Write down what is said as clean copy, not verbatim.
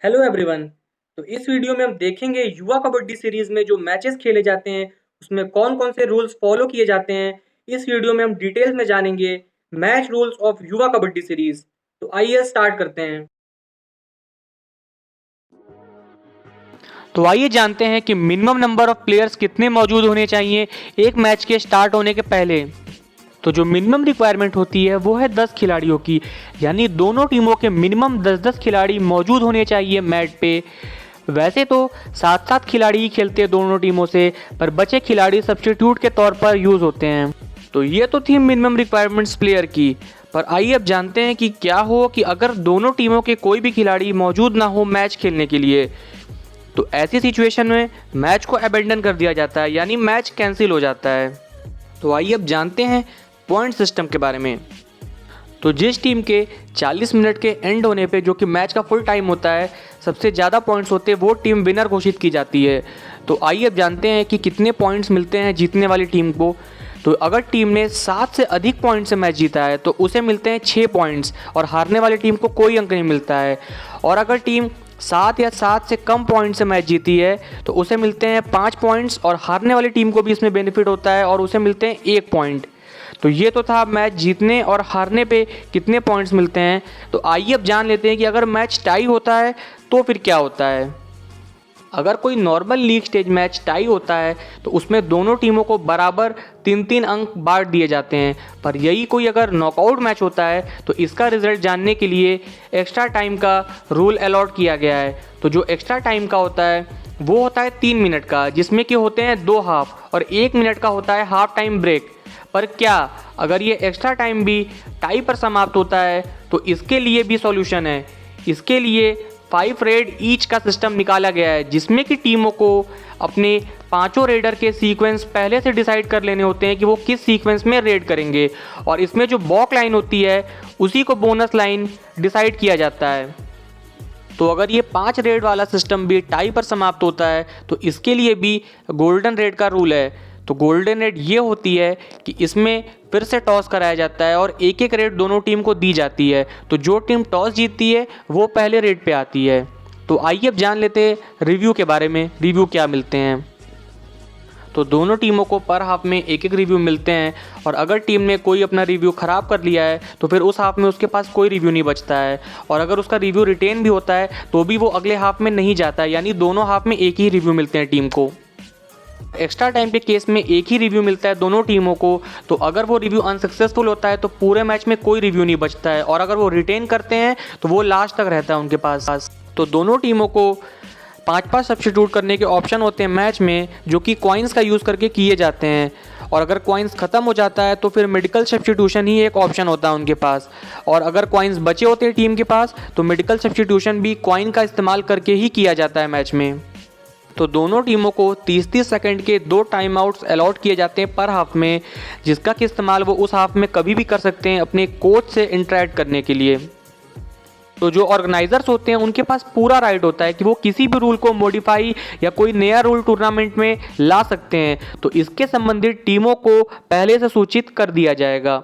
Hello everyone. तो इस video में हम देखेंगे युवा कबड्डी सीरीज में जो मैचेस खेले जाते हैं उसमें कौन-कौन से रूल्स फॉलो किए जाते हैं। इस वीडियो में हम डिटेल्स में जानेंगे मैच रूल्स ऑफ युवा कबड्डी सीरीज। तो आइए स्टार्ट करते हैं। तो आइए जानते हैं कि मिनिमम नंबर ऑफ प्लेयर्स कितने मौजूद होने चाहिए एक मैच के स्टार्ट होने के पहले। तो जो मिनिमम रिक्वायरमेंट होती है वो है 10 खिलाड़ियों की, यानी दोनों टीमों के मिनिमम 10-10 खिलाड़ी मौजूद होने चाहिए मैच पे। वैसे तो 7-7 खिलाड़ी ही खेलते हैं दोनों टीमों से, पर बचे खिलाड़ी सब्स्टिट्यूट के तौर पर यूज़ होते हैं। तो ये तो थी मिनिमम रिक्वायरमेंट्स प्लेयर की। पर आइए अब जानते हैं कि क्या हो कि अगर दोनों टीमों के कोई भी खिलाड़ी मौजूद ना हो मैच खेलने के लिए। तो ऐसी सिचुएशन में मैच को अबेंडन कर दिया जाता है, यानी मैच कैंसिल हो जाता है। तो आइए अब जानते हैं पॉइंट सिस्टम के बारे में। तो जिस टीम के 40 मिनट के एंड होने पे, जो कि मैच का फुल टाइम होता है, सबसे ज़्यादा पॉइंट्स होते हैं वो टीम विनर घोषित की जाती है। तो आइए अब जानते हैं कि कितने पॉइंट्स मिलते हैं जीतने वाली टीम को। तो अगर टीम ने 7 से अधिक पॉइंट से मैच जीता है तो उसे मिलते हैं 6 पॉइंट्स और हारने वाली टीम को कोई अंक नहीं मिलता है। और अगर टीम 7 या 7 से कम पॉइंट से मैच जीती है तो उसे मिलते हैं 5 पॉइंट्स और हारने वाली टीम को भी इसमें बेनिफिट होता है और उसे मिलते हैं 1 पॉइंट। तो ये तो था मैच जीतने और हारने पे कितने पॉइंट्स मिलते हैं। तो आइए अब जान लेते हैं कि अगर मैच टाई होता है तो फिर क्या होता है। अगर कोई normal league stage match tie होता है तो उसमें दोनों टीमों को बराबर 3-3 अंक बांट दिए जाते हैं। पर यही कोई अगर नॉकआउट मैच होता है तो इसका रिजल्ट जानने के लिए एक्स्ट्रा टाइम का रूल अलॉट किया गया है। तो जो एक्स्ट्रा टाइम का होता है वो होता है 3 मिनट का, जिसमें कि होते हैं 2 हाफ, और 1 मिनट का होता है हाफ टाइम ब्रेक। पर क्या अगर ये एक्स्ट्रा टाइम भी टाई पर समाप्त होता है तो इसके लिए भी सॉल्यूशन है। इसके लिए 5 रेड ईच का सिस्टम निकाला गया है, जिसमें कि टीमों को अपने पांचों रेडर के सीक्वेंस पहले से डिसाइड कर लेने होते हैं कि वो किस सीक्वेंस में रेड करेंगे, और इसमें जो बॉक लाइन होती है उसी को बोनस लाइन डिसाइड किया जाता है। तो अगर ये 5 रेड वाला सिस्टम भी टाई पर समाप्त होता है तो इसके लिए भी गोल्डन रेड का रूल है। तो गोल्डन रेड ये होती है कि इसमें फिर से टॉस कराया जाता है और एक एक रेड दोनों टीम को दी जाती है। तो जो टीम टॉस जीतती है वो पहले रेड पे आती है। तो आइए अब जान लेते हैं रिव्यू के बारे में, रिव्यू क्या मिलते हैं। तो दोनों टीमों को पर हाफ में एक एक रिव्यू मिलते हैं, और अगर टीम ने कोई अपना रिव्यू ख़राब कर लिया है तो फिर उस हाफ में उसके पास कोई रिव्यू नहीं बचता है। और अगर उसका रिव्यू रिटेन भी होता है तो भी वो अगले हाफ में नहीं जाता है, यानी दोनों हाफ में एक ही रिव्यू मिलते हैं टीम को। एक्स्ट्रा टाइम के केस में एक ही रिव्यू मिलता है दोनों टीमों को। तो अगर वो रिव्यू अनसक्सेसफुल होता है तो पूरे मैच में कोई रिव्यू नहीं बचता है, और अगर वो रिटेन करते हैं तो वो लास्ट तक रहता है उनके पास। तो दोनों टीमों को 5-5 सब्स्टिट्यूट करने के ऑप्शन होते हैं मैच में, जो कि कॉइन्स का यूज़ करके किए जाते हैं। और अगर कॉइन्स ख़त्म हो जाता है तो फिर मेडिकल सब्स्टिट्यूशन ही एक ऑप्शन होता है उनके पास। और अगर कॉइन्स बचे होते हैं टीम के पास तो मेडिकल सब्स्टिट्यूशन भी कॉइन का इस्तेमाल करके ही किया जाता है मैच में। तो दोनों टीमों को 30-30 सेकंड के 2 टाइम आउट्स अलॉट किए जाते हैं पर हाफ में, जिसका कि इस्तेमाल वो उस हाफ में कभी भी कर सकते हैं अपने कोच से इंटरेक्ट करने के लिए। तो जो ऑर्गेनाइजर्स होते हैं उनके पास पूरा राइट होता है कि वो किसी भी रूल को मॉडिफाई या कोई नया रूल टूर्नामेंट में ला सकते हैं। तो इसके संबंधित टीमों को पहले से सूचित कर दिया जाएगा।